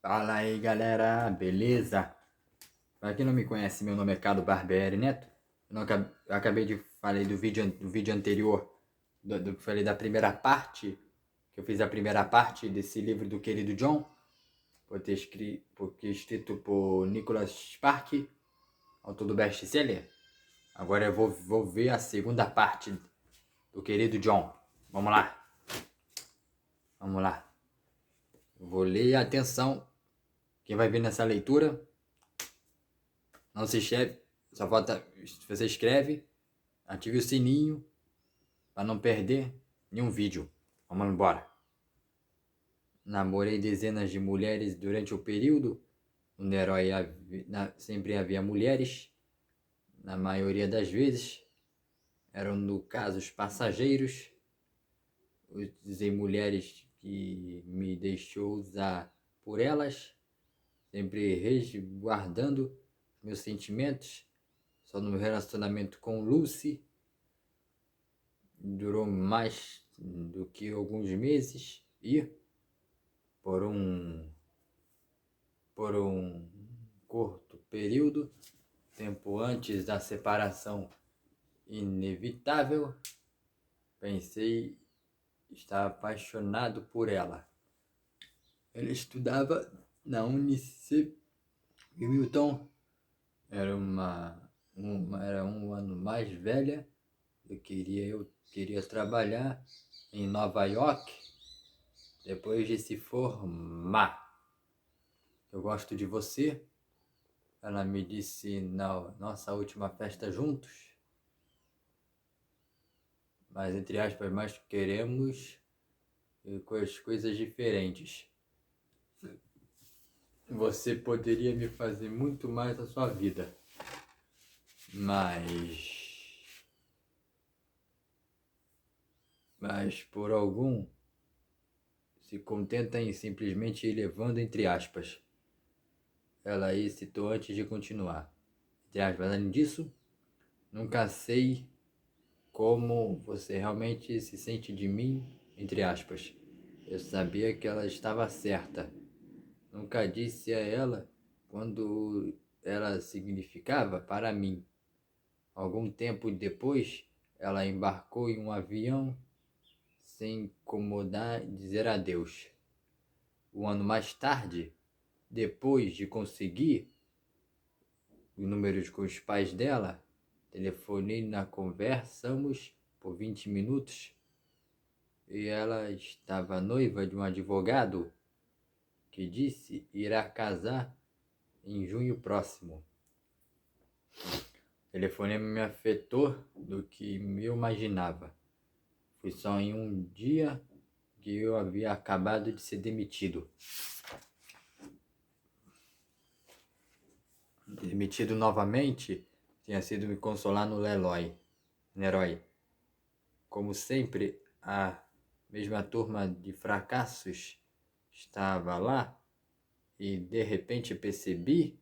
Fala aí galera, beleza? Pra quem não me conhece, meu nome é Carlos Barbieri Neto. Eu acabei de falar do vídeo anterior, do que falei da primeira parte, que eu fiz a primeira parte desse livro do querido John, escrito por Nicholas Spark, autor do best-seller. Agora eu vou ver a segunda parte do querido John. Vamos lá. Vamos lá. Vou ler, atenção. Quem vai ver nessa leitura, não se inscreve, só falta, você escreve, ative o sininho para não perder nenhum vídeo. Vamos embora. Namorei dezenas de mulheres durante o período. No herói sempre havia mulheres. Na maioria das vezes eram, no caso, os passageiros. Usei mulheres que me deixou usar por elas, sempre resguardando meus sentimentos. Só no relacionamento com Lucy durou mais do que alguns meses e por um curto período, tempo antes da separação inevitável, pensei estar apaixonado por ela. Ela estudava na Unicef e Milton. Era um ano mais velha. Eu queria trabalhar em Nova York depois de se formar. Eu gosto de você. Ela me disse na nossa última festa juntos. Mas, entre aspas, nós queremos coisas diferentes. Você poderia me fazer muito mais na sua vida. Mas por algum se contenta em simplesmente ir levando, entre aspas. Ela aí citou antes de continuar. Entre aspas, além disso, nunca sei como você realmente se sente de mim, entre aspas. Eu sabia que ela estava certa. Nunca disse a ela quando ela significava para mim. Algum tempo depois, ela embarcou em um avião sem incomodar dizer adeus. Um ano mais tarde, depois de conseguir os números com os pais dela, telefonei, conversamos por 20 minutos e ela estava noiva de um advogado que disse irá casar em junho próximo. O telefonema me afetou do que eu imaginava. Foi só em um dia que eu havia acabado de ser demitido. Demitido novamente, tinha sido me consolar no Leroy. Como sempre, a mesma turma de fracassos estava lá e de repente percebi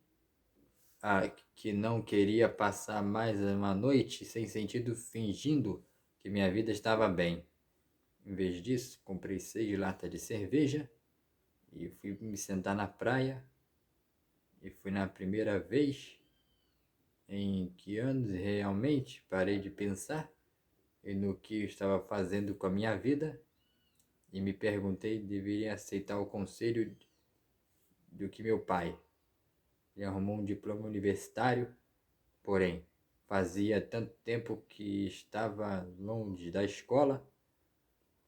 que não queria passar mais uma noite sem sentido fingindo que minha vida estava bem. Em vez disso, comprei 6 latas de cerveja e fui me sentar na praia. E foi na primeira vez em que anos realmente parei de pensar no que eu estava fazendo com a minha vida e me perguntei se deveria aceitar o conselho do que meu pai. Ele arrumou um diploma universitário, porém fazia tanto tempo que estava longe da escola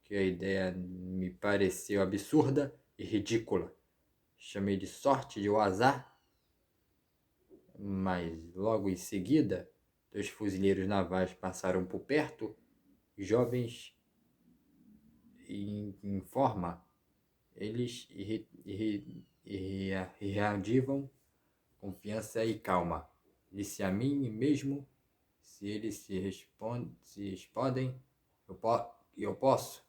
que a ideia me pareceu absurda e ridícula. Chamei de sorte, de azar, mas logo em seguida 2 fuzileiros navais passaram por perto, jovens em forma. Eles irradiavam confiança e calma. Disse a mim mesmo, se eles se respondem, eu posso.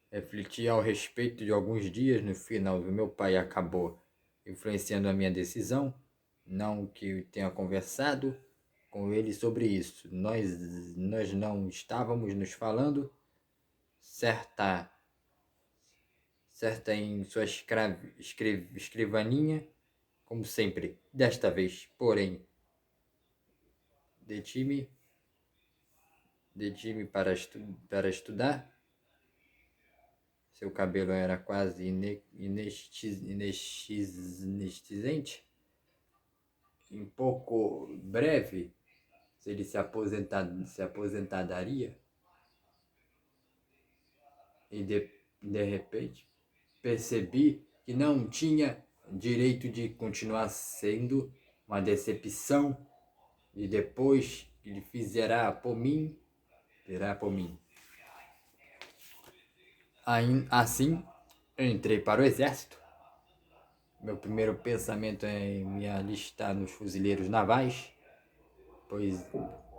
Refleti ao respeito de alguns dias. No final, meu pai acabou influenciando a minha decisão. Não que eu tenha conversado com ele sobre isso. Nós não estávamos nos falando. certa em sua escrivaninha, como sempre. Desta vez, porém, detive-me para estudar. Seu cabelo era quase inexistente. Em pouco breve, se ele se aposentaria. E de repente percebi que não tinha direito de continuar sendo uma decepção, e depois ele fizerá por mim, terá por mim. Assim, eu entrei para o exército. Meu primeiro pensamento é me alistar nos fuzileiros navais, pois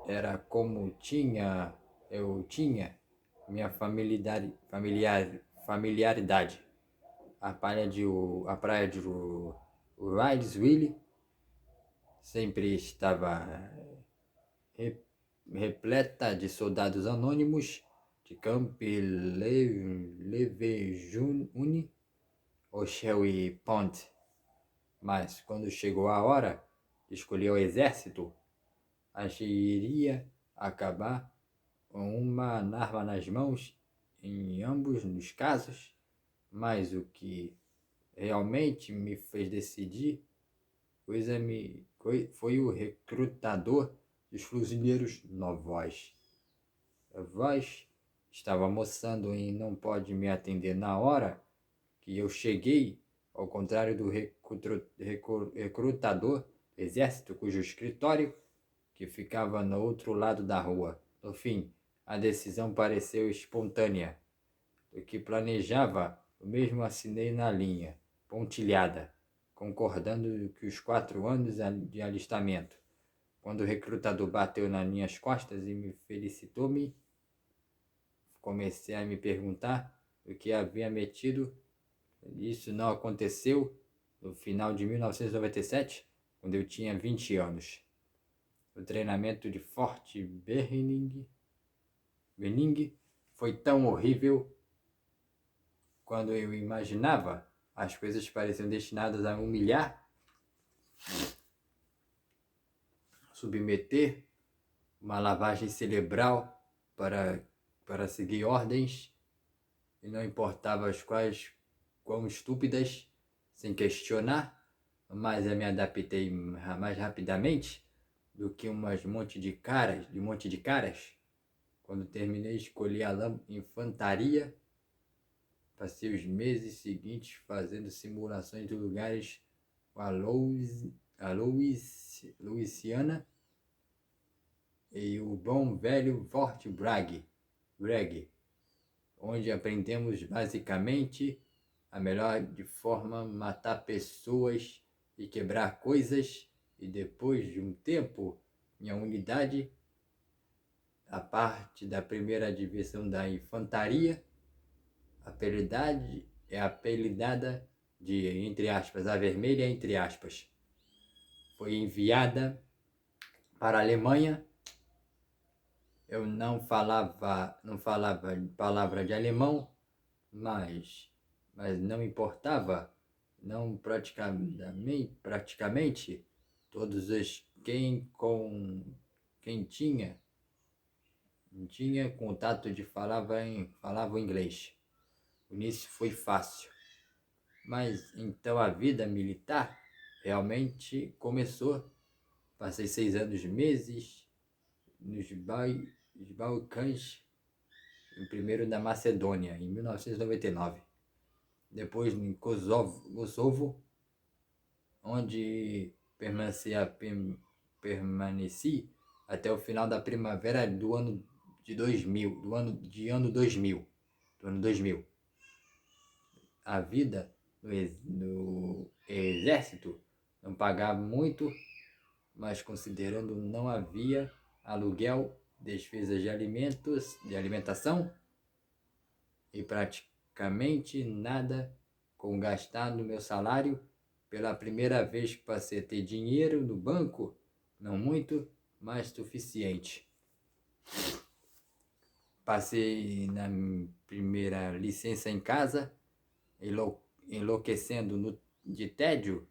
era como eu tinha minha familiaridade. A praia de Wrightsville sempre estava repleta de soldados anônimos de Camp Lejeune, Oshel e Pont. Mas quando chegou a hora de escolher o exército, iria acabar com uma arma nas mãos em ambos os casos. Mas o que realmente me fez decidir foi o recrutador dos fuzileiros novos. A voz estava almoçando e não pode me atender na hora que eu cheguei, ao contrário do recrutador do exército, cujo escritório que ficava no outro lado da rua. No fim, a decisão pareceu espontânea. Do que planejava, eu mesmo assinei na linha, pontilhada, concordando que os 4 anos de alistamento. Quando o recrutador bateu nas minhas costas e me felicitou-me, comecei a me perguntar o que havia metido. Isso não aconteceu no final de 1997, quando eu tinha 20 anos. O treinamento de Fort Benning foi tão horrível quando eu imaginava. As coisas pareciam destinadas a humilhar, submeter uma lavagem cerebral para seguir ordens, e não importava as quão estúpidas, sem questionar, mas eu me adaptei mais rapidamente do que um monte de caras. Quando terminei, escolhi a infantaria. Passei os meses seguintes fazendo simulações de lugares com a Louisiana e o bom velho Fort Bragg, onde aprendemos basicamente a melhor de forma matar pessoas e quebrar coisas. E depois de um tempo, minha unidade, a parte da primeira divisão da infantaria, apelidada de, entre aspas, a vermelha, entre aspas, foi enviada para a Alemanha. Eu não falava palavra de alemão, mas não importava. Não praticamente todos os quem tinha contato falavam inglês. O início foi fácil, mas então a vida militar realmente começou. Passei 6 meses nos Balcãs, primeiro na Macedônia, em 1999. Depois em Kosovo, onde permaneci até o final da primavera do ano 2000. A vida no exército não pagava muito, mas considerando não havia aluguel, despesas de alimentação e praticamente nada com gastar no meu salário. Pela primeira vez que passei a ter dinheiro no banco, não muito, mas suficiente. Passei na primeira licença em casa enlouquecendo de tédio,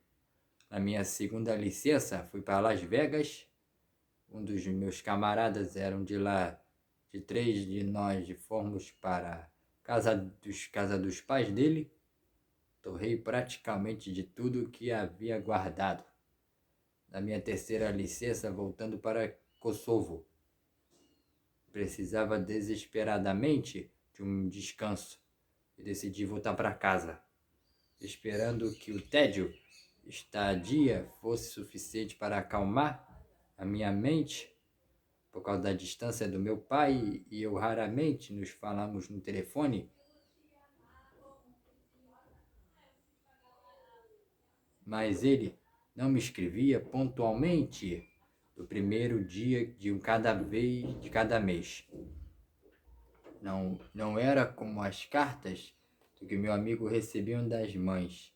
na minha segunda licença, fui para Las Vegas. Um dos meus camaradas eram de lá, de 3 de nós fomos para casa dos pais dele. Torrei praticamente de tudo que havia guardado. Na minha terceira licença, voltando para Kosovo, precisava desesperadamente de um descanso e decidi voltar para casa, esperando que o tédio estadia fosse suficiente para acalmar a minha mente. Por causa da distância do meu pai e eu raramente nos falamos no telefone, mas ele não me escrevia pontualmente no primeiro dia de cada mês. Não era como as cartas do que meu amigo recebiam das mães,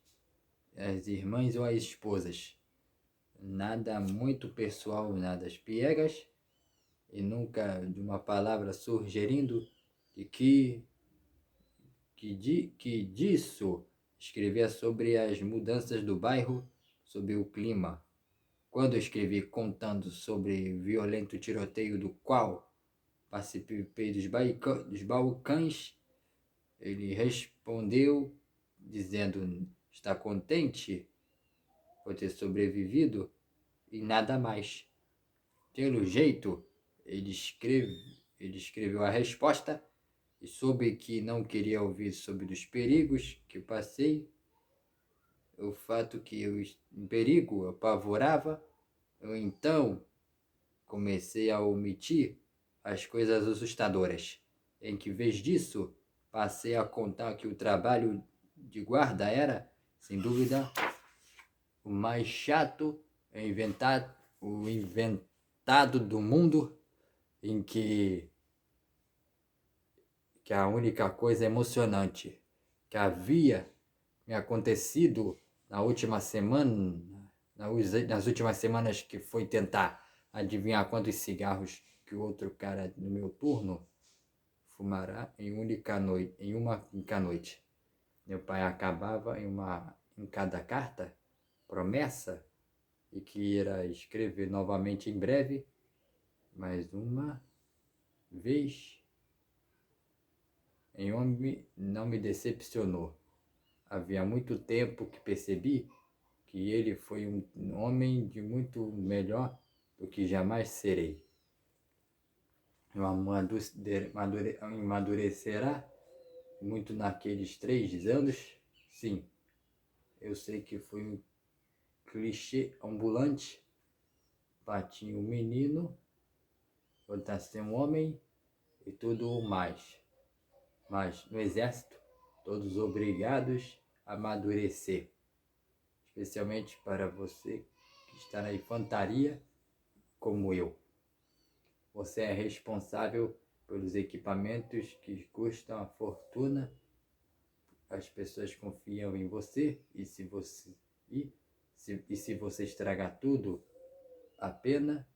as irmãs ou as esposas. Nada muito pessoal, nada piegas, e nunca de uma palavra sugerindo de que disso escrevia sobre as mudanças do bairro, sobre o clima. Quando escrevi contando sobre o violento tiroteio do qual participei dos Balcãs, ele respondeu dizendo está contente por ter sobrevivido e nada mais. Pelo jeito, ele escreveu a resposta e soube que não queria ouvir sobre os perigos que passei, o fato que eu em perigo apavorava. Eu então comecei a omitir as coisas assustadoras, em que, em vez disso, passei a contar que o trabalho de guarda era, sem dúvida, o mais chato inventado do mundo, em que a única coisa emocionante que havia me acontecido nas últimas semanas, que foi tentar adivinhar quantos cigarros que o outro cara no meu turno fumará em uma única noite. Meu pai acabava em cada carta promessa e que irá escrever novamente em breve, mais uma vez. Em homem não me decepcionou. Havia muito tempo que percebi que ele foi um homem de muito melhor do que jamais serei. Amadurecerá muito naqueles 3 anos? Sim, eu sei que fui um clichê ambulante, bati um menino, voltar a ser um homem e tudo o mais. Mas no exército, todos obrigados a amadurecer, especialmente para você que está na infantaria como eu. Você é responsável pelos equipamentos que custam a fortuna. As pessoas confiam em você e se você estragar tudo, a pena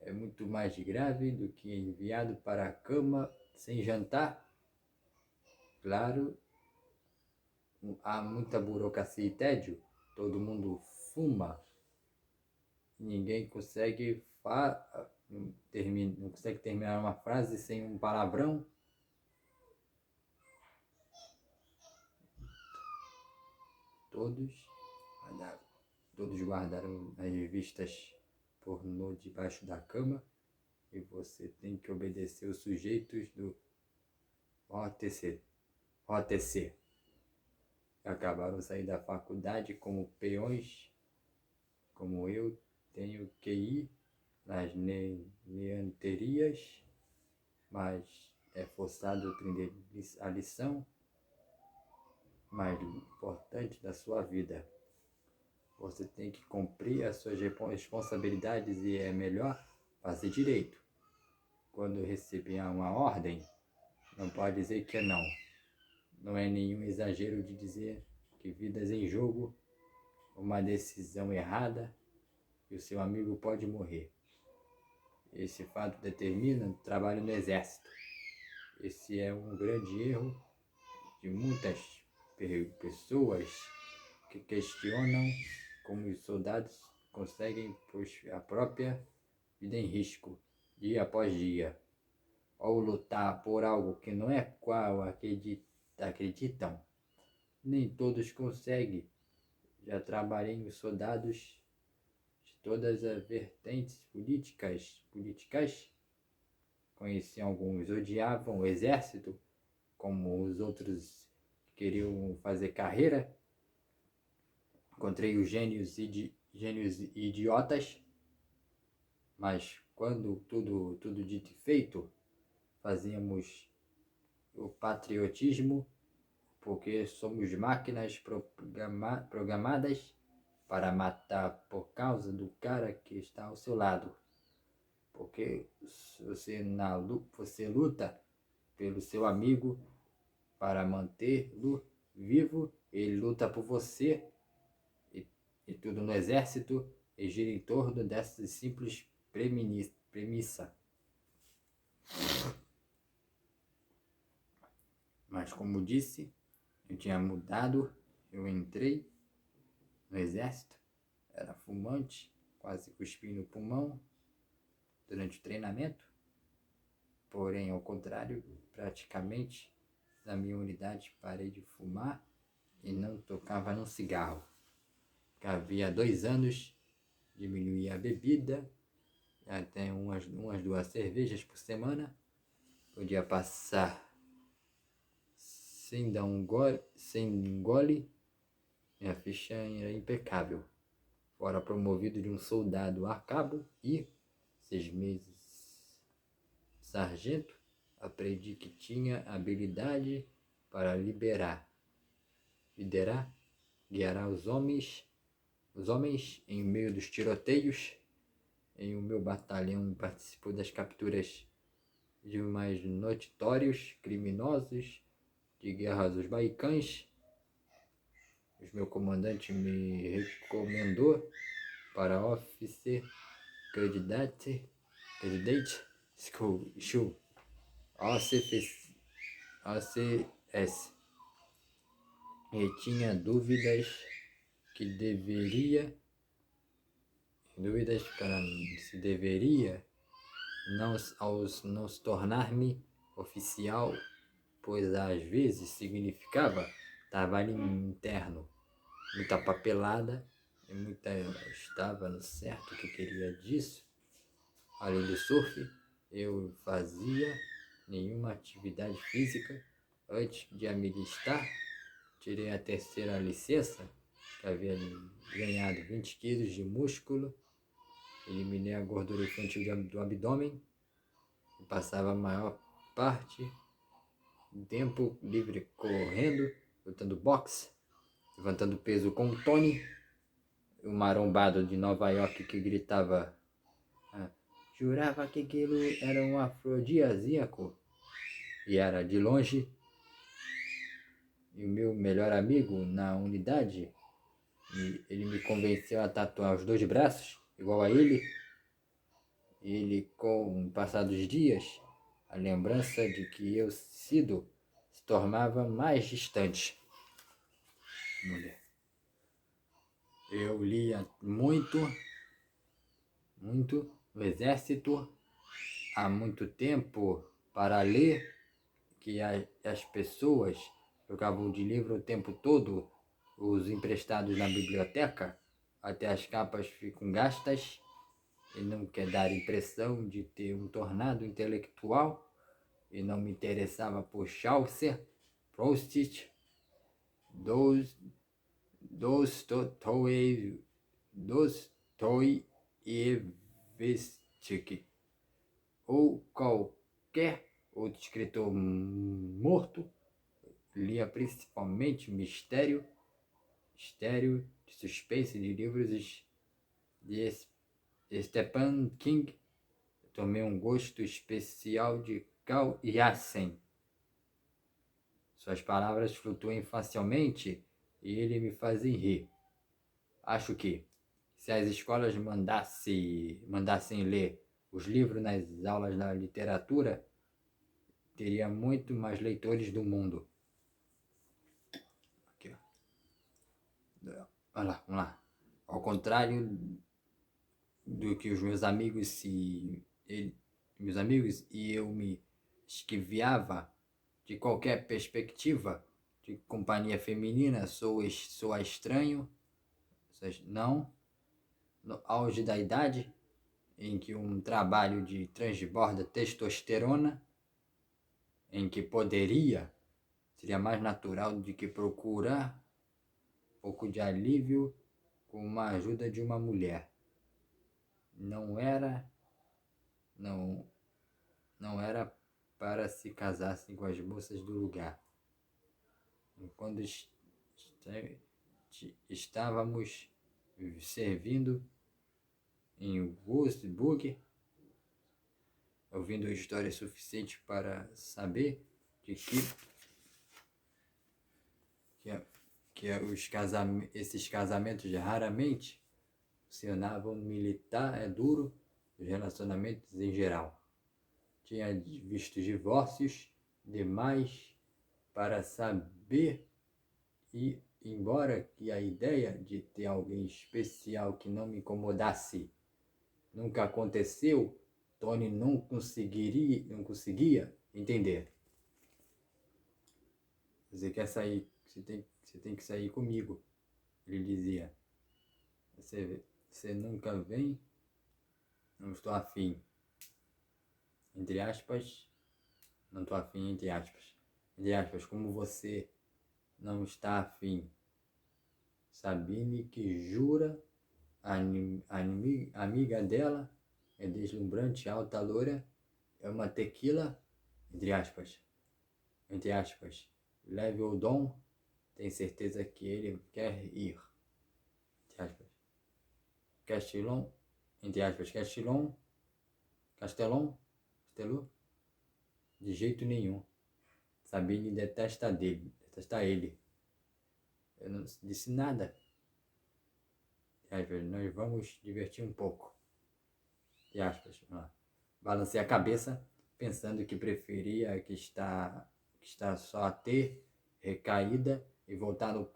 é muito mais grave do que enviado para a cama sem jantar. Claro, há muita burocracia e tédio, todo mundo fuma, ninguém consegue não consegue terminar uma frase sem um palavrão. Todos guardaram as revistas pornô debaixo da cama e você tem que obedecer os sujeitos do OTC. Acabaram de sair da faculdade como peões, como eu tenho que ir nas neanterias, mas é forçado a aprender a lição mais importante da sua vida. Você tem que cumprir as suas responsabilidades e é melhor fazer direito. Quando receber uma ordem, não pode dizer que não. Não é nenhum exagero de dizer que vidas em jogo, uma decisão errada e o seu amigo pode morrer. Esse fato determina o trabalho no exército. Esse é um grande erro de muitas pessoas que questionam como os soldados conseguem pôr a própria vida em risco, dia após dia, ou lutar por algo que não é qual acreditam. Nem todos conseguem. Já trabalhei em soldados de todas as vertentes políticas. Conheci alguns odiavam o exército, como os outros queriam fazer carreira. Encontrei os gênios idiotas, mas quando tudo dito e feito, fazíamos o patriotismo, porque somos máquinas programadas para matar por causa do cara que está ao seu lado. Porque você luta pelo seu amigo para mantê-lo vivo, ele luta por você, e tudo no exército e gira em torno dessa simples premissa. Mas como disse, eu tinha mudado, eu entrei no exército, era fumante, quase cuspi no pulmão durante o treinamento. Porém, ao contrário, praticamente na minha unidade parei de fumar e não tocava num cigarro. Que havia 2 anos diminuí a bebida até umas 2 cervejas por semana. Podia passar sem dar um gole. Minha ficha era impecável. Fora promovido de um soldado a cabo e 6 meses sargento, aprendi que tinha habilidade para liderar, guiar os homens em meio dos tiroteios. Em o meu batalhão participou das capturas de mais notórios criminosos de guerra dos Balcãs. O meu comandante me recomendou para Officer Candidate School OCS, e tinha dúvidas para se deveria não se tornar-me oficial, pois às vezes significava trabalho interno, muita papelada e estava no certo que queria disso. Além do surf, eu fazia nenhuma atividade física antes de me alistar. Tirei a 3ª licença, que havia ganhado 20 quilos de músculo, eliminei a gordura infantil do abdômen e passava a maior parte do tempo livre correndo, lutando boxe, levantando peso com o Tony, o marombado de Nova York que gritava, jurava que aquilo era um afrodisíaco, e era de longe. E o meu melhor amigo na unidade, ele me convenceu a tatuar os 2 braços, igual a ele. Ele, com o passar dos dias, a lembrança de que eu se tornava mais distante. Mulher. Eu lia muito no exército, há muito tempo para ler, que as pessoas jogavam de livro o tempo todo, os emprestados na biblioteca, até as capas ficam gastas, e não quer dar impressão de ter um tornado intelectual, e não me interessava por Chaucer, Proust, Dostoiévski ou qualquer outro escritor morto. Lia principalmente mistério de suspense de livros de Stephen King. Tomei um gosto especial de Carl Yassin. Suas palavras flutuam facilmente e ele me fazem rir. Acho que, se as escolas mandassem ler os livros nas aulas da literatura, teria muito mais leitores do mundo. Olha lá, vamos lá. Ao contrário do que os meus amigos e eu me esquiviava de qualquer perspectiva de companhia feminina, sou estranho, não, no auge da idade, em que um trabalho de transborda testosterona, em que seria mais natural de que procurar um pouco de alívio com a ajuda de uma mulher. Não era, não, não era para se casassem com as moças do lugar. E quando estávamos servindo em Wurzburg, ouvindo histórias suficientes para saber de esses casamentos raramente funcionavam militar, é duro, os relacionamentos em geral. Tinha visto divórcios demais para saber, e embora que a ideia de ter alguém especial que não me incomodasse nunca aconteceu, Tony não conseguia entender. Você quer sair, você tem que sair comigo, ele dizia. Você nunca vem? Não estou afim. Entre aspas, não estou afim, entre aspas. Entre aspas, como você não está afim. Sabine, que jura, a amiga dela, é deslumbrante, alta, loira, é uma tequila, entre aspas. Leve o dom, tem certeza que ele quer ir, entre aspas. Castelão, entre aspas, Castelão, de jeito nenhum. Sabine detesta ele. Eu não disse nada. Nós vamos divertir um pouco. Entre aspas. Balancei a cabeça, pensando que preferia que está só a ter recaída e voltar no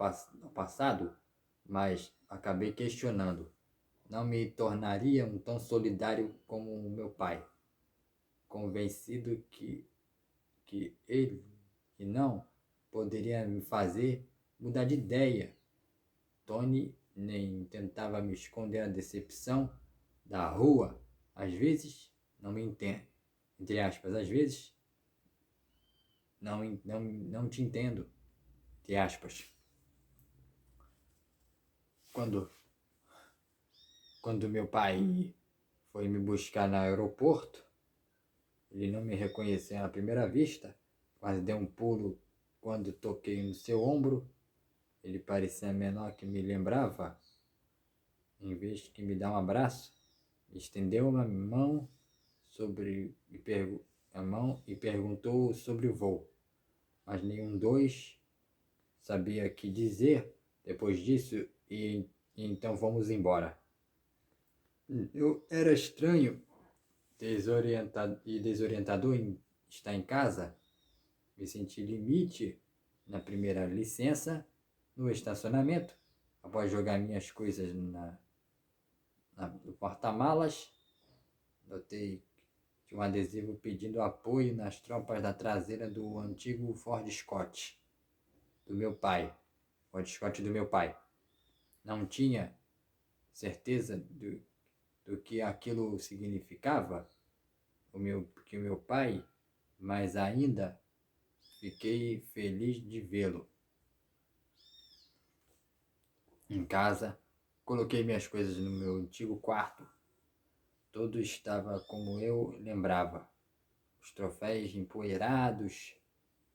passado, mas acabei questionando. Não me tornaria um tão solidário como o meu pai, convencido que ele que não poderia me fazer mudar de ideia. Tony nem tentava me esconder a decepção da rua. Às vezes não me entende, entre aspas, às vezes não te entendo, entre aspas. Quando meu pai foi me buscar no aeroporto, ele não me reconheceu à primeira vista, quase deu um pulo quando toquei no seu ombro. Ele parecia menor que me lembrava. Em vez de me dar um abraço, estendeu uma mão e perguntou sobre o voo. Mas nenhum dois sabia o que dizer depois disso, e então fomos embora. Eu era estranho, desorientador em estar em casa. Me senti limite na primeira licença no estacionamento, após jogar minhas coisas no porta-malas. Notei de um adesivo pedindo apoio nas tropas da traseira do antigo Ford Escort do meu pai. Não tinha certeza do que aquilo significava, que o meu pai, mas ainda fiquei feliz de vê-lo. Em casa, coloquei minhas coisas no meu antigo quarto. Tudo estava como eu lembrava. Os troféus empoeirados,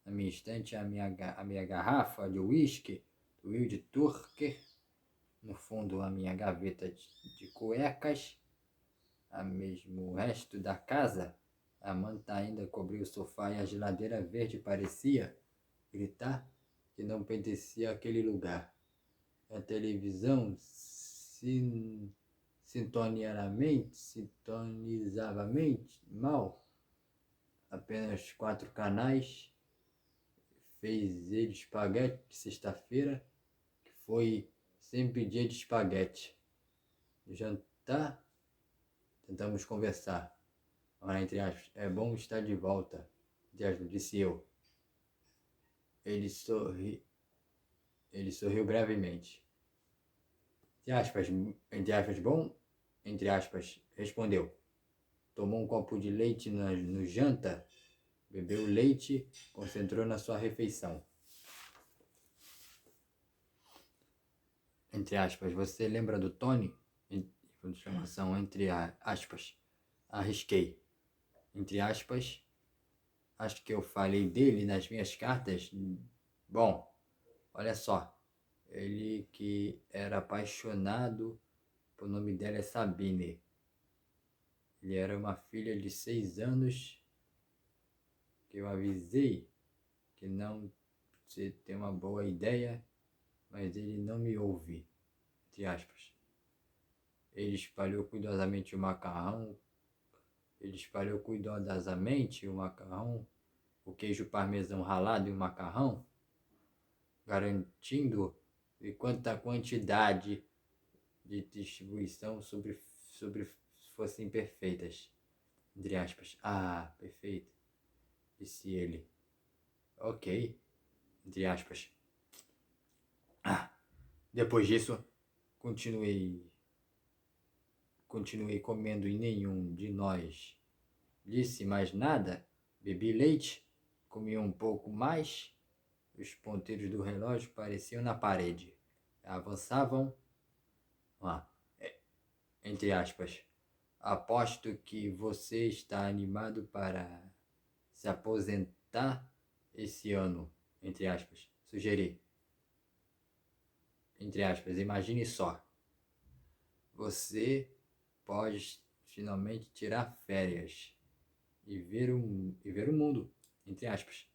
na minha estante a minha garrafa de uísque, do Wild Turkey, no fundo a minha gaveta de cuecas, o resto da casa. A manta ainda cobriu o sofá e a geladeira verde parecia gritar que não pertencia àquele lugar. A televisão sintonizavamente mal, apenas 4 canais, fez ele espaguete de sexta-feira, que foi sempre dia de espaguete. No jantar, tentamos conversar. Ora, entre aspas, é bom estar de volta, entre aspas, disse eu. Ele sorriu brevemente. Entre aspas, bom, entre aspas, respondeu. Tomou um copo de leite no janta, bebeu leite, concentrou na sua refeição. Entre aspas, você lembra do Tony? Exclamação, entre aspas, arrisquei. Entre aspas, acho que eu falei dele nas minhas cartas. Bom, olha só, ele que era apaixonado, o nome dela é Sabine. Ele era uma filha de 6 anos que eu avisei que não se tem uma boa ideia, mas ele não me ouve, entre aspas. Ele espalhou cuidadosamente o macarrão, o queijo parmesão ralado e o macarrão, garantindo que quanta quantidade de distribuição sobre fossem perfeitas, entre aspas. Ah, perfeito, disse ele. Ok, entre aspas. Depois disso, continuei comendo e nenhum de nós disse mais nada. Bebi leite, comi um pouco mais. Os ponteiros do relógio pareciam na parede. Avançavam, entre aspas. Aposto que você está animado para se aposentar esse ano, entre aspas. Sugeri. Entre aspas, imagine só. Você pode finalmente tirar férias e ver o mundo, entre aspas.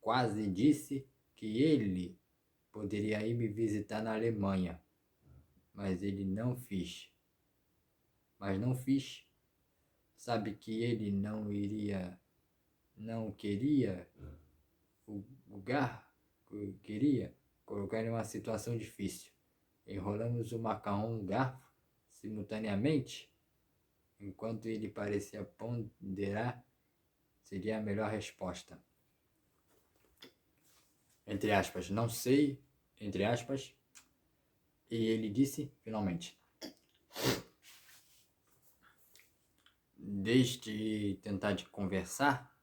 Quase disse que ele poderia ir me visitar na Alemanha, mas não fiz. Sabe que ele não queria colocar em uma situação difícil. Enrolamos o macarrão no garfo simultaneamente, enquanto ele parecia ponderar, seria a melhor resposta. Entre aspas, não sei, entre aspas, e ele disse, finalmente. Desde tentar de conversar,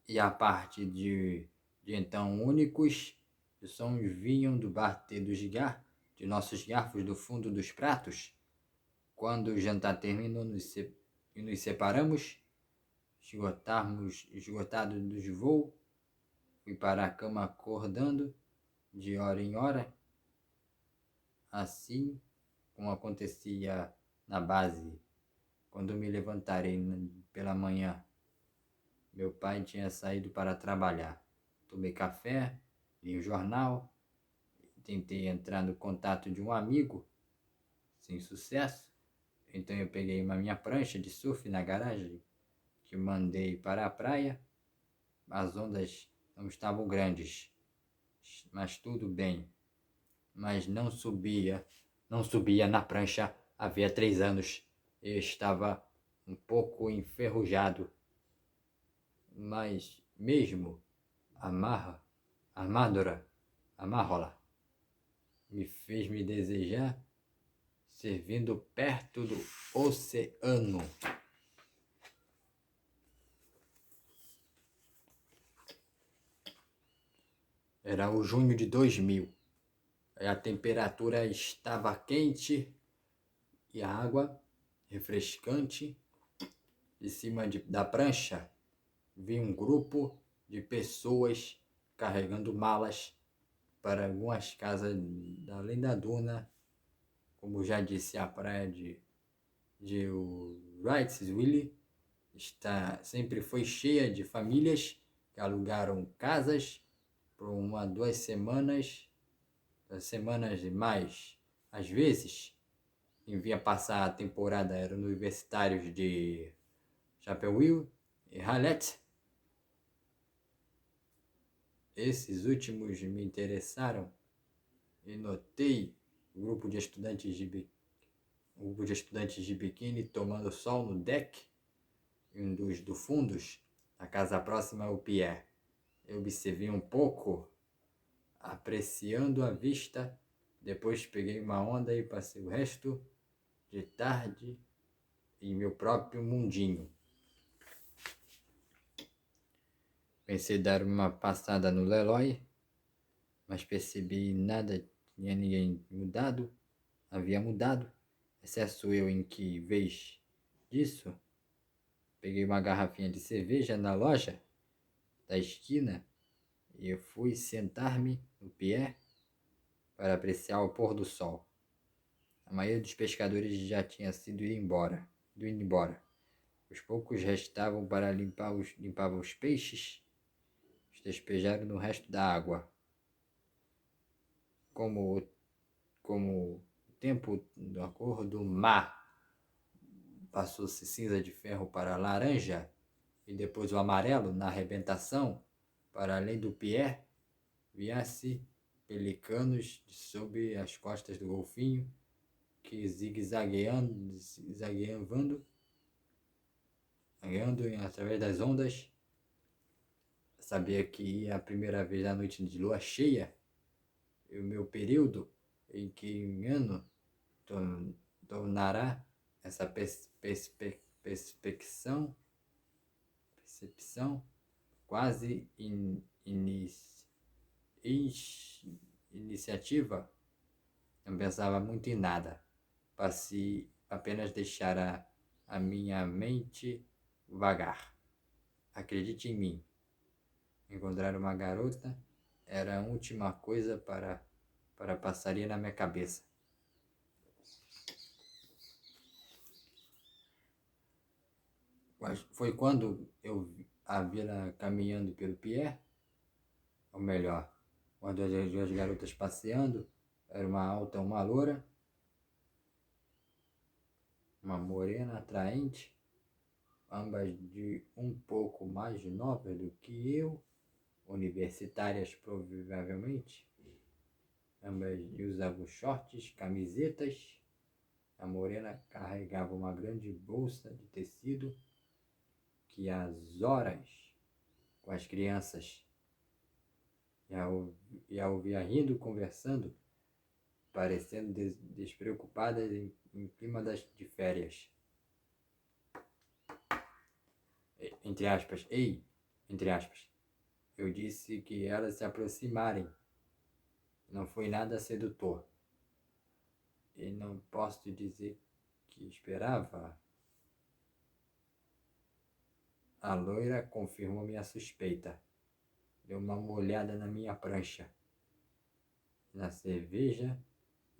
e a parte de então únicos, os sons vinham do bater de nossos garfos do fundo dos pratos. Quando o jantar terminou e nos separamos, esgotados dos voos, fui para a cama acordando de hora em hora. Assim como acontecia na base, quando me levantarei pela manhã. Meu pai tinha saído para trabalhar. Tomei café, li o jornal, tentei entrar no contato de um amigo, sem sucesso. Então eu peguei minha prancha de surf na garagem, que mandei para a praia. As ondas não estavam grandes, mas tudo bem. Mas não subia na prancha havia 3 anos. Eu estava um pouco enferrujado, mas mesmo amarrola, me fez me desejar servindo perto do oceano. Era o junho de 2000. A temperatura estava quente e a água refrescante. De cima da prancha vi um grupo de pessoas carregando malas para algumas casas além da duna. Como já disse, a praia de Wrightsville sempre foi cheia de famílias que alugaram casas por 2 semanas, 2 semanas e mais. Às vezes, quem vinha passar a temporada eram universitários de Chapelville e Hallett. Esses últimos me interessaram e notei o grupo de estudantes de biquíni tomando sol no deck, e um dos do fundos, a casa próxima ao Pierre. Eu observei um pouco, apreciando a vista, depois peguei uma onda e passei o resto de tarde em meu próprio mundinho. Pensei dar uma passada no Leroy, mas percebi nada tinha ninguém havia mudado, exceto eu, em que, vez disso, peguei uma garrafinha de cerveja na loja da esquina e eu fui sentar-me no pier para apreciar o pôr do sol. A maioria dos pescadores já tinha ido embora. Os poucos restavam para limpar os peixes, os despejaram no resto da água. Como o tempo da cor do mar passou-se cinza de ferro para laranja e depois o amarelo na arrebentação, para além do pier, via-se pelicanos sob as costas do golfinho que zigue-zagueando através das ondas. Sabia que ia a primeira vez à noite de lua cheia, e o meu período em que um ano tornará essa percepção quase iniciativa. Não pensava muito em nada, passei apenas deixar a minha mente vagar. Acredite em mim, encontrar uma garota era a última coisa para passaria na minha cabeça. Foi quando eu a vi-la caminhando pelo pier, ou melhor, quando as duas garotas passeando, era uma alta, uma loura, uma morena atraente, ambas de um pouco mais novas do que eu, universitárias provavelmente. Ambas usavam shorts, camisetas. A morena carregava uma grande bolsa de tecido que às horas com as crianças e a ouvia rindo, conversando, parecendo despreocupadas em clima de férias. Entre aspas, eu disse que elas se aproximarem. Não foi nada sedutor. E não posso dizer que esperava. A loira confirmou minha suspeita. Deu uma olhada na minha prancha, na cerveja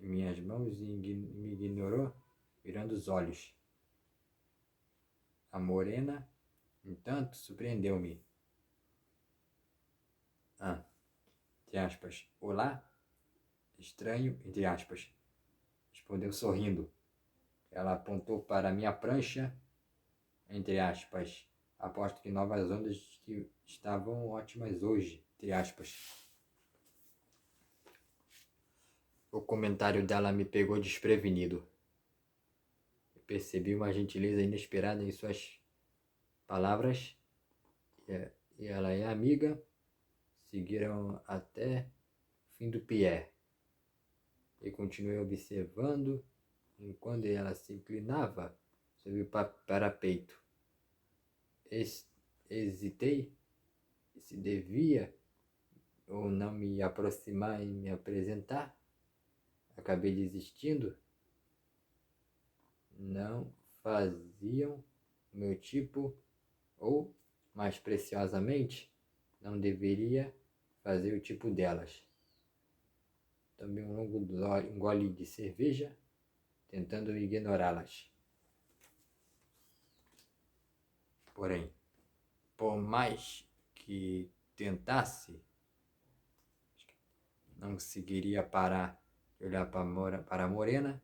em minhas mãos e me ignorou, virando os olhos. A morena, entanto, surpreendeu-me. Entre aspas, olá, estranho, entre aspas, respondeu sorrindo. Ela apontou para minha prancha, entre aspas, aposto que novas ondas estavam ótimas hoje, entre aspas. O comentário dela me pegou desprevenido. Eu percebi uma gentileza inesperada em suas palavras, e ela e a amiga seguiram até o fim do pier. E continuei observando enquanto ela se inclinava sobre o parapeito. Hesitei se devia ou não me aproximar e me apresentar. Acabei desistindo. Não faziam o meu tipo, ou, mais preciosamente, não deveria fazer o tipo delas. Tomei um longo gole de cerveja, tentando ignorá-las. Porém, por mais que tentasse, não conseguiria parar de olhar para a morena.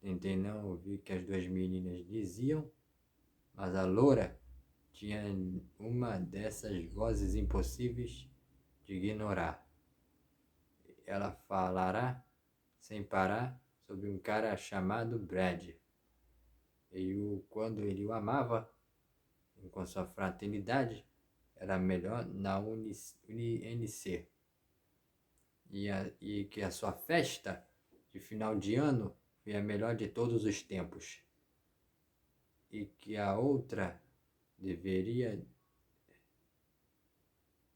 Tentei não ouvir o que as duas meninas diziam, mas a loura tinha uma dessas vozes impossíveis de ignorar. Ela falará sem parar sobre um cara chamado Brad. Quando ele o amava, com sua fraternidade, era melhor na UNC. E que a sua festa de final de ano foi a melhor de todos os tempos. E que a outra deveria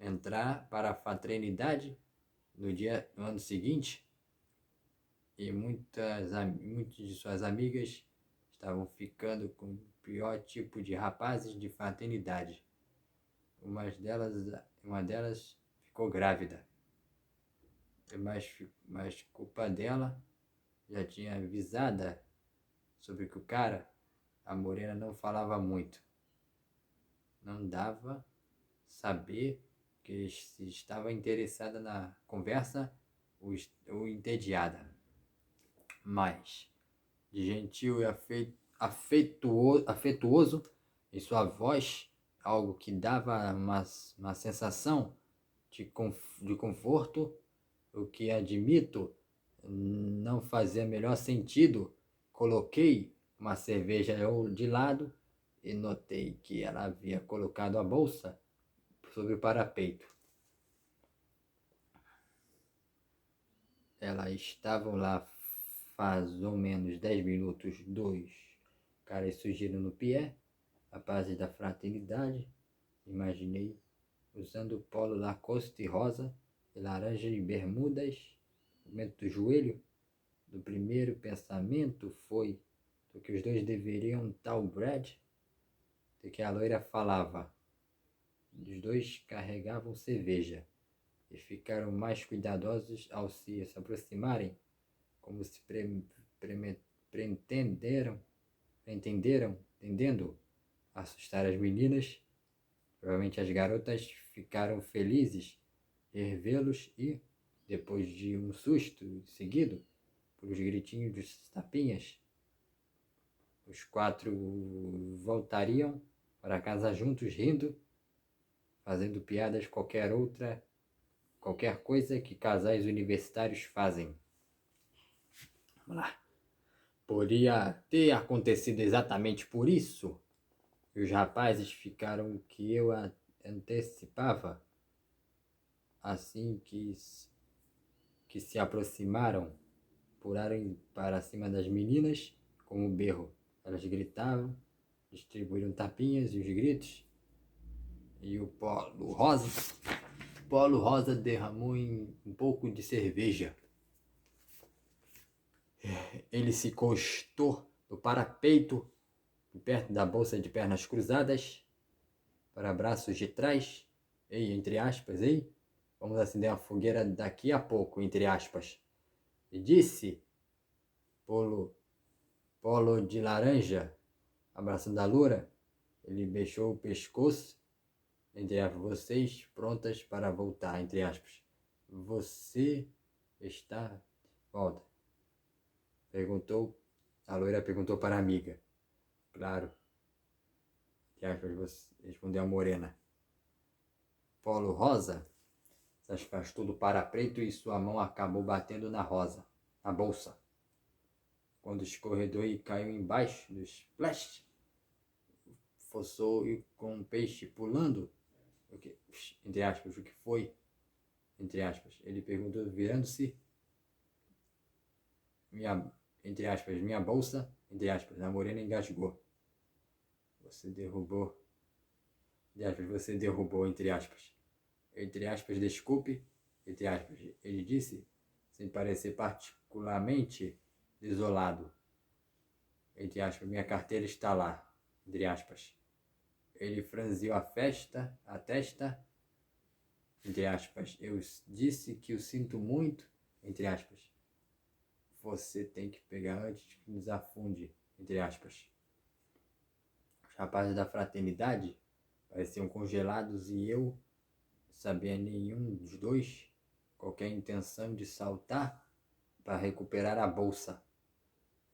entrar para a fraternidade no ano seguinte, e muitas de suas amigas estavam ficando com o pior tipo de rapazes de fraternidade. Uma delas ficou grávida, mas culpa dela. Já tinha avisada sobre que a morena não falava muito. Não dava saber que se estava interessada na conversa ou entediada. Mas, de gentil e afetuoso em sua voz, algo que dava uma sensação de conforto, o que admito não fazia melhor sentido. Coloquei uma cerveja de lado e notei que ela havia colocado a bolsa sobre o parapeito. Elas estavam lá faz ou menos 10 minutos. 2 caras surgiram no pé, rapazes da fraternidade. Imaginei, usando polo Lacoste rosa e laranja e bermudas. No momento do joelho, do primeiro pensamento foi do que os dois deveriam tal Brad, de que a loira falava. Os dois carregavam cerveja e ficaram mais cuidadosos ao se aproximarem, como se entendendo assustar as meninas. Provavelmente as garotas ficaram felizes de revê-los e, depois de um susto seguido por os gritinhos dos tapinhas, os 4 voltariam para casa juntos, rindo, fazendo piadas, qualquer coisa que casais universitários fazem. Vamos lá. Poderia ter acontecido exatamente por isso. E os rapazes ficaram o que eu antecipava. Assim que se aproximaram, pularam para cima das meninas com um berro. Elas gritavam, distribuíram tapinhas e os gritos. E o Polo Rosa derramou um pouco de cerveja. Ele se encostou no parapeito, perto da bolsa de pernas cruzadas, para braços de trás. Entre aspas, vamos acender uma fogueira daqui a pouco, entre aspas. E disse, polo de laranja, abraçando a loura, ele beijou o pescoço, entre aspas, vocês prontas para voltar, entre aspas. Você está... Volta. A loira perguntou para a amiga. Claro. Entre aspas, respondeu a morena. Polo rosa se afastou do parapeito e sua mão acabou batendo na bolsa. Quando escorredou e caiu embaixo do splash, forçou e com um peixe pulando, entre aspas, o que foi? Entre aspas, ele perguntou, virando-se. Entre aspas, minha bolsa, entre aspas, a morena engasgou. Você derrubou, entre aspas. Entre aspas, desculpe, entre aspas, ele disse, sem parecer particularmente desolado. Entre aspas, minha carteira está lá, entre aspas. Ele franziu a testa, entre aspas. Eu disse que eu sinto muito, entre aspas. Você tem que pegar antes que nos afunde, entre aspas. Os rapazes da fraternidade pareciam congelados e eu sabia nenhum dos dois qualquer intenção de saltar para recuperar a bolsa,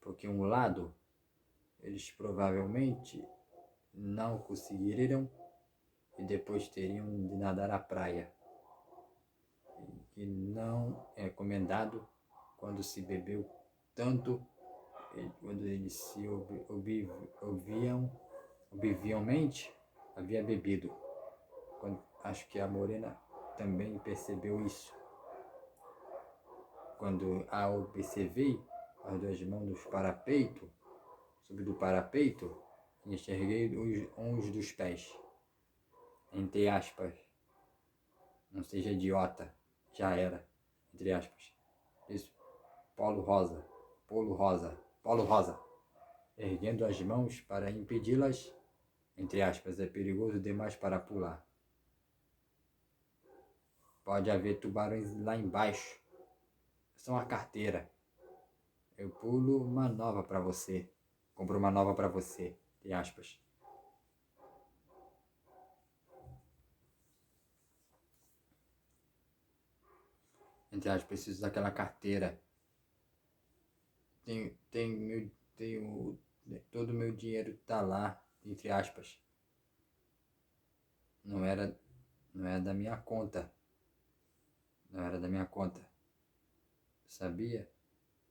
porque um lado eles provavelmente não conseguiriam e depois teriam de nadar à praia, que não é recomendado quando se bebeu tanto, quando eles se obviamente havia bebido. Acho que a morena também percebeu isso. Quando a observei, as duas mãos dos parapeito, subi do parapeito, e enxerguei uns dos pés. Entre aspas. Não seja idiota. Já era. Entre aspas. Isso. Polo rosa. Polo rosa. Polo rosa. Erguendo as mãos para impedi-las. Entre aspas. É perigoso demais para pular. Pode haver tubarões lá embaixo. São a carteira. Eu pulo uma nova para você. Compro uma nova para você. Entre aspas. Entre aspas, preciso daquela carteira. Todo o meu dinheiro tá lá, entre aspas. Não era da minha conta. Não era da minha conta. Sabia?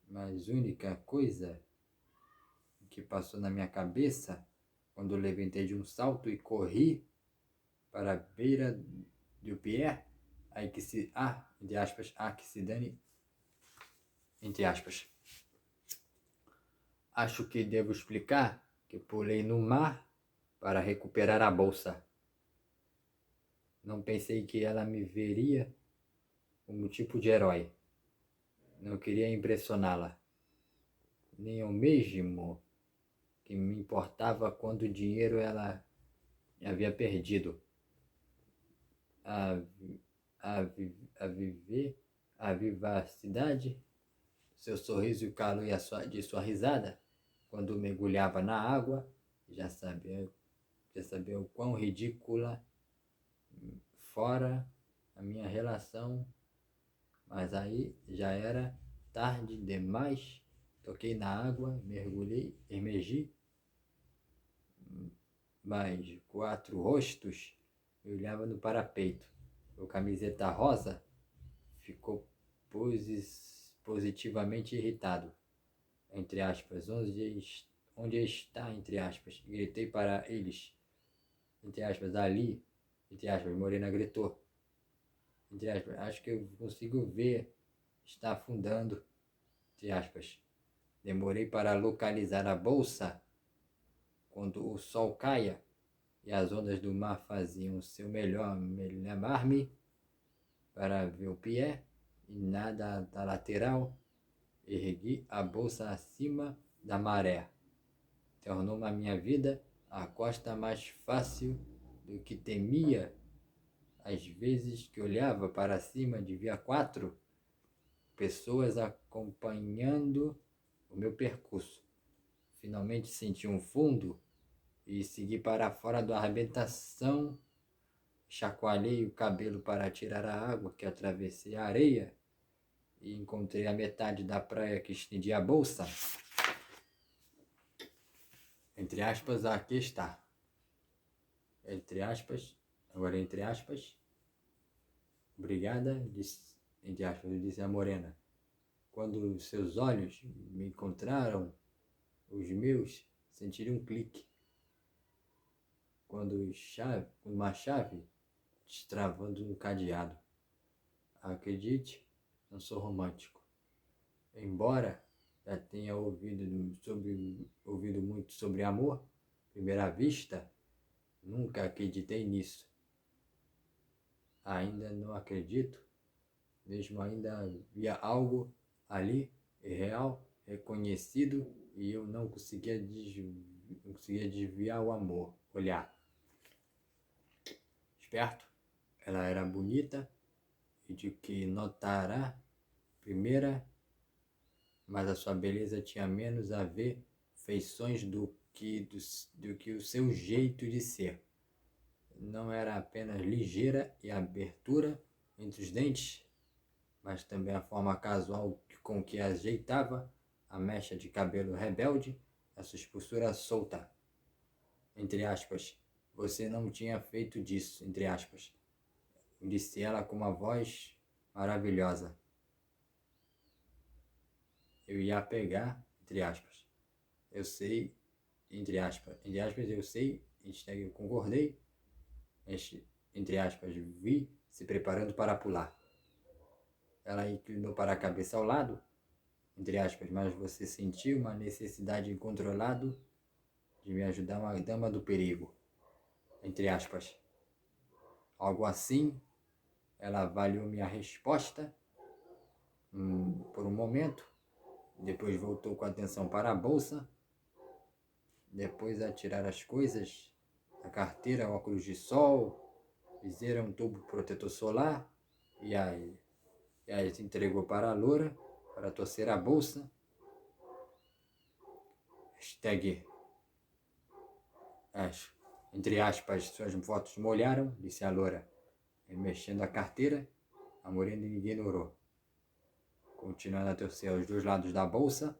Mas a única coisa que passou na minha cabeça quando eu levantei de um salto e corri para a beira do pé, aí que se... entre aspas, que se dane, entre aspas. Acho que devo explicar que pulei no mar para recuperar a bolsa. Não pensei que ela me veria como tipo de herói. Não queria impressioná-la. Nem eu mesmo que me importava quanto dinheiro ela havia perdido. A vivacidade, seu sorriso e o calor de sua risada, quando mergulhava na água, já sabia o quão ridícula fora a minha relação, mas aí já era tarde demais. Toquei na água, mergulhei, emergi, mas 4 rostos me olhavam no parapeito. O camiseta rosa ficou positivamente irritado. Entre aspas, onde está, entre aspas, gritei para eles, entre aspas, ali, entre aspas, Morena gritou, entre aspas, acho que eu consigo ver, está afundando, entre aspas. Demorei para localizar a bolsa. Quando o sol caia e as ondas do mar faziam o seu melhor me levar-me para ver o pé e nada da lateral, ergui a bolsa acima da maré. Tornou a minha vida a costa mais fácil do que temia. Às vezes que olhava para cima de via 4 pessoas acompanhando o meu percurso. Finalmente senti um fundo e segui para fora da arrebentação. Chacoalhei o cabelo para tirar a água que atravessei a areia e encontrei a metade da praia que estendia a bolsa. Entre aspas, aqui está. Entre aspas, agora entre aspas. Obrigada, disse, entre aspas, disse a morena. Quando seus olhos me encontraram, os meus sentiram um clique. Quando uma chave destravando um cadeado. Acredite, não sou romântico. Embora já tenha ouvido muito sobre amor, primeira vista, nunca acreditei nisso. Ainda não acredito, mesmo ainda havia algo ali, real, reconhecido, e eu não conseguia desviar o amor, olhar. Esperto, ela era bonita, e de que notará primeira, mas a sua beleza tinha menos a ver feições do que o seu jeito de ser. Não era apenas ligeira e abertura entre os dentes, mas também a forma casual com que ajeitava a mecha de cabelo rebelde, a sua expulsura solta. Entre aspas, você não tinha feito disso, entre aspas, disse ela com uma voz maravilhosa. eu ia pegar, entre aspas. Eu sei, entre aspas, eu sei, hashtag eu concordei, entre aspas, vi se preparando para pular. Ela inclinou para a cabeça ao lado, entre aspas, mas você sentiu uma necessidade incontrolável de me ajudar, uma dama do perigo, entre aspas. Algo assim, ela avaliou minha resposta por um momento, depois voltou com a atenção para a bolsa, depois a tirar as coisas, a carteira, óculos de sol, viseira, um tubo protetor solar, e aí entregou para a loura, para torcer a bolsa. Hashtag, entre aspas, suas fotos molharam, disse a loura, mexendo a carteira. A morena ignorou, continuando a torcer aos dois lados da bolsa.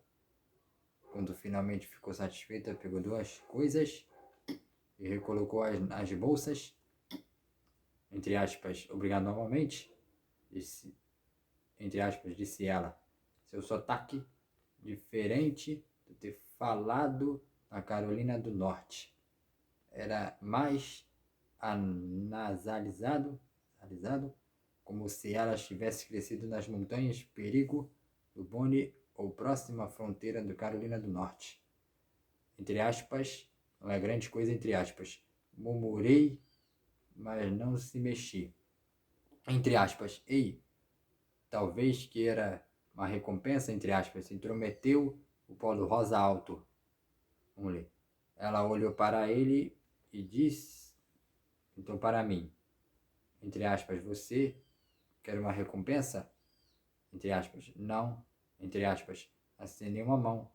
Quando finalmente ficou satisfeita, pegou duas coisas e recolocou as bolsas, entre aspas, obrigado novamente, disse, entre aspas, disse ela. Seu sotaque diferente de ter falado na Carolina do Norte. Era mais anasalizado, como se ela tivesse crescido nas montanhas Perigo do Boni ou próxima fronteira da Carolina do Norte. Entre aspas, não é grande coisa, entre aspas. Murmurei, mas não se mexi. Entre aspas, ei, talvez queira uma recompensa, entre aspas, se intrometeu o polo rosa alto. Vamos ler. Ela olhou para ele e disse, então para mim, entre aspas, você quer uma recompensa? Entre aspas, não, entre aspas, acenei uma mão,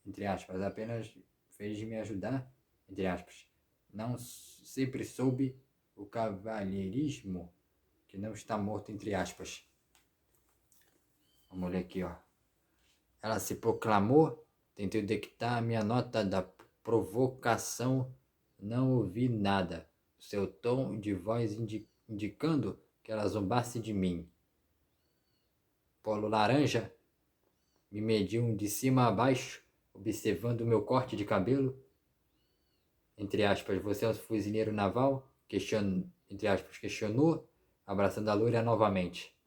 entre aspas, apenas fez me ajudar, entre aspas, não sempre soube o cavalheirismo que não está morto, entre aspas. Vamos ler aqui, ó. Ela se proclamou, tentei detectar a minha nota da provocação, não ouvi nada. Seu tom de voz indicando que ela zombasse de mim. Polo laranja me mediu de cima a baixo, observando o meu corte de cabelo. Entre aspas, você é um fuzileiro naval? Entre aspas, questionou, abraçando a loira novamente.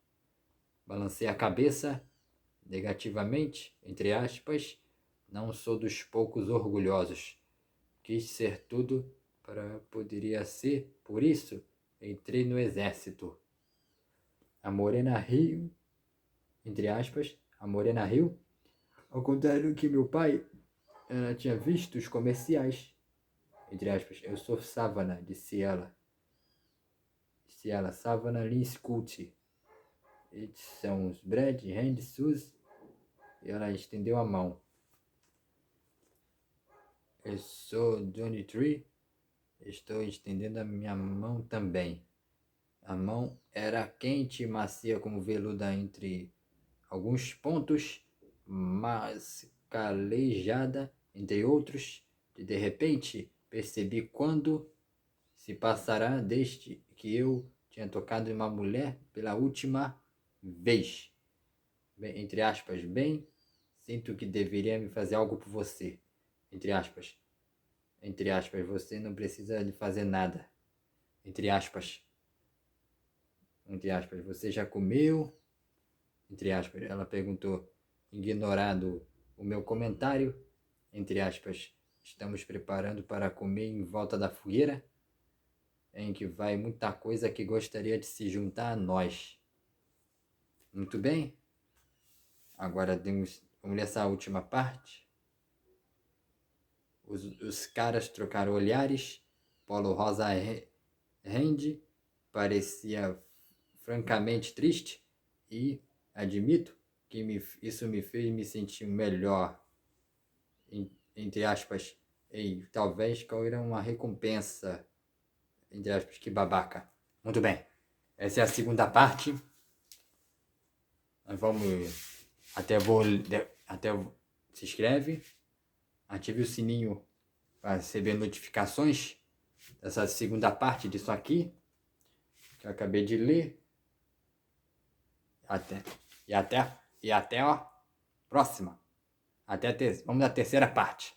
Balancei a cabeça negativamente, entre aspas, não sou dos poucos orgulhosos. Quis ser tudo para poderia ser, por isso entrei no exército. A morena riu, entre aspas, a morena riu, ao contrário que meu pai, ela tinha visto os comerciais, entre aspas, eu sou Savannah, disse ela, Savannah Lynn Scully, são os Brad, Randy, Suzy, e ela estendeu a mão. Eu sou Johnny Tree, estou estendendo a minha mão também. A mão era quente e macia como veluda entre alguns pontos, mas calejada entre outros. E de repente percebi quando se passará desde que eu tinha tocado em uma mulher pela última vez. Bem, entre aspas, bem, sinto que deveria me fazer algo por você. Entre aspas, você não precisa de fazer nada. Entre aspas, você já comeu? Entre aspas, ela perguntou, ignorando o meu comentário. Entre aspas, estamos preparando para comer em volta da fogueira, em que vai muita coisa que gostaria de se juntar a nós. Muito bem? Agora vamos ler essa última parte. Os caras trocaram olhares. Polo rosa Randy parecia francamente triste e admito que isso me fez me sentir melhor, entre aspas, e talvez queira uma recompensa, entre aspas, que babaca. Muito bem, essa é a segunda parte. Nós vamos, até se inscreve, ative o sininho para receber notificações dessa segunda parte disso aqui, que eu acabei de ler. Até, ó. Próxima. Vamos à terceira parte.